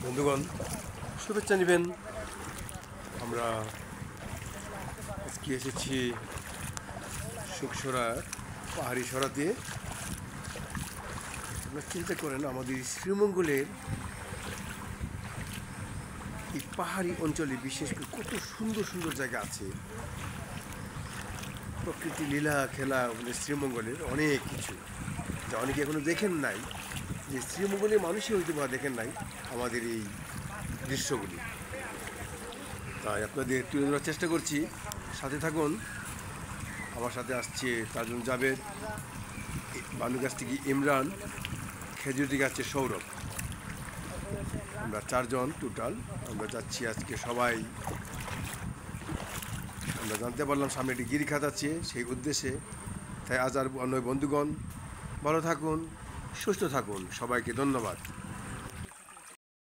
বন্ধুগণ, শুভেচ্ছা নেবেন। আমরা আজকে এসেছি শুকসরা পাহাড়ি সরাতে। আপনারা চিন্তা করেন, আমাদের শ্রীমঙ্গলের এই পাহাড়ি অঞ্চলে বিশেষ করে কত সুন্দর সুন্দর জায়গা আছে। প্রকৃতি লীলা খেলা আমাদের শ্রীমঙ্গলের অনেক কিছু, যা অনেকে এখনো দেখেন নাই। যে শ্রীমঙ্গলের মানুষই হয়তো বা দেখেন নাই আমাদের এই দৃশ্যগুলি। তাই আপনাদের তুলে ধরার চেষ্টা করছি, সাথে থাকুন। আমার সাথে আসছে তাজুল জাবেদ, বানুগাছ থেকে ইমরান, খেজুরি গাছে সৌরভ। আমরা 4 জন টোটাল। আমরা যাচ্ছি আজকে সবাই। আমরা জানতে পারলাম সামনে একটি গিরিখাত আছে, সেই উদ্দেশ্যে। তাই আজ আর নয় বন্ধুগণ, ভালো থাকুন, সুস্থ থাকুন। সবাইকে ধন্যবাদ।